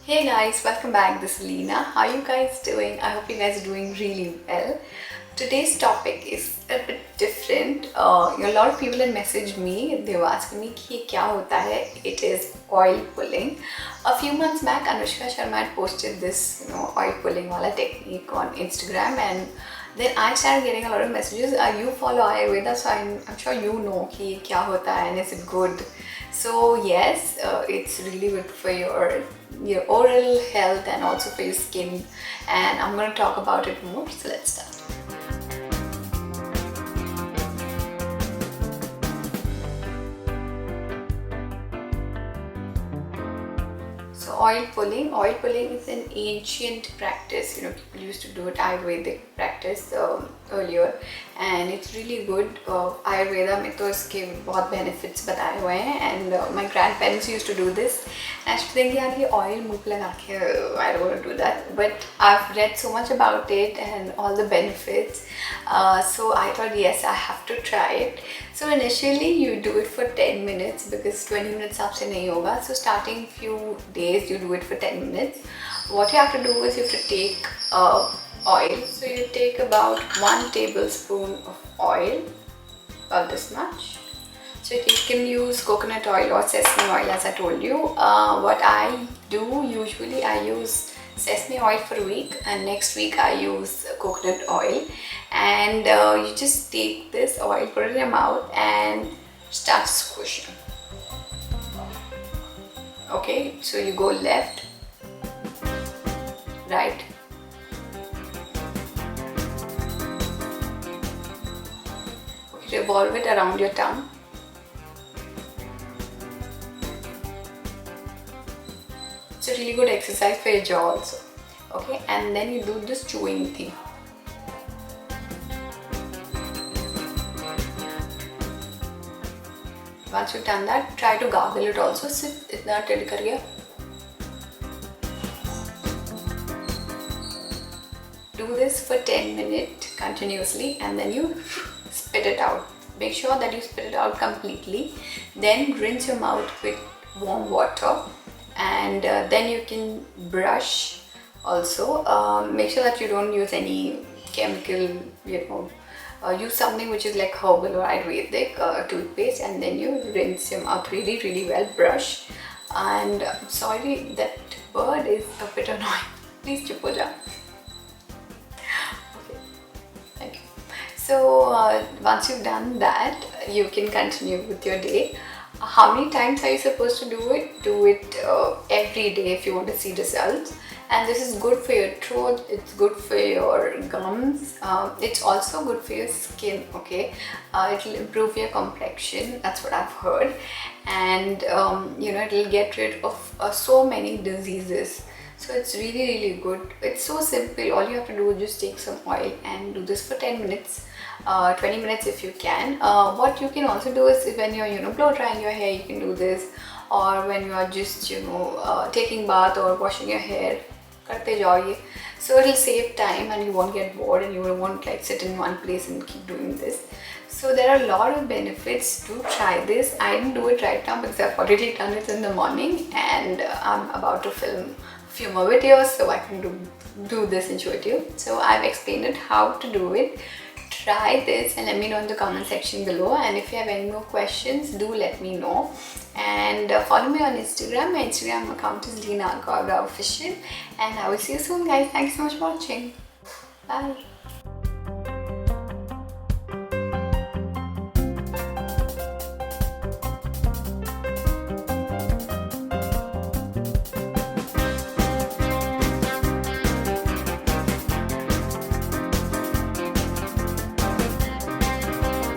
Hey guys, welcome back. This is Leena. How are you guys doing? I hope you guys are doing really well. Today's topic is a bit different. A lot of people have messaged me. They were asking me कि क्या होता है. It is oil pulling. A few months back, Anushka Sharma had posted this, oil pulling wala technique on Instagram, and then I started getting a lot of messages. You follow Ayurveda, so I'm sure you know कि क्या होता है and is it good. So yes, it's really good for your oral health and also for your skin, and I'm going to talk about it more. So let's start. So oil pulling is an ancient practice. People used to do it Ayurvedic practice earlier, and it's really good. Ayurveda में तो इसके बहुत benefits बताए हुए हैं, and my grandparents used to do this. And I used to think यार ये oil मुँह पे लगा के I don't want to do that, but I've read so much about it and all the benefits. So I thought yes, I have to try it. So initially you do it for 10 minutes because 20 minutes आपसे नहीं होगा. So starting few days you do it for 10 minutes. What you have to do is you have to take oil. So you take about 1 tablespoon of oil, about this much. So you can use coconut oil or sesame oil, as I told you. What I do usually, I use sesame oil for a week, and next week I use coconut oil. And you just take this oil, put it in your mouth and start squishing. Okay, so you go left, right, okay, revolve it around your tongue. It's a really good exercise for your jaw also. Okay, and then you do this chewing thing. Once you've done that, try to gargle it also. सिर्फ इतना tilt करिए. Do this for 10 minutes continuously, and then you spit it out. Make sure that you spit it out completely. Then rinse your mouth with warm water, and then you can brush also. Make sure that you don't use any chemical, use something which is like herbal or Ayurvedic toothpaste, and then you rinse your mouth really well. Brush. And sorry, that bird is a bit annoying. Please chup ho ja. Okay, thank you. So once you've done that, you can continue with your day. How many times are you supposed to do it? Do it every day if you want to see results. And this is good for your throat, it's good for your gums, it's also good for your skin. Okay, it will improve your complexion, that's what I've heard. And it will get rid of so many diseases. So it's really good. It's so simple. All you have to do is just take some oil and do this for 10 minutes, 20 minutes if you can. What you can also do is when you're blow drying your hair, you can do this. Or when you are just taking bath or washing your hair, करते जाओ. So it will save time and you won't get bored, and you won't sit in one place and keep doing this. So there are a lot of benefits to try this. I didn't do it right now because I've already done it in the morning, and I'm about to film a few more videos so I can do this intuitive. So I've explained it how to do it. Try this and let me know in the comment section below, and if you have any more questions, do let me know. And follow me on Instagram. My Instagram account is Leena Official, and I will see you soon, guys. Thanks so much for watching. Bye.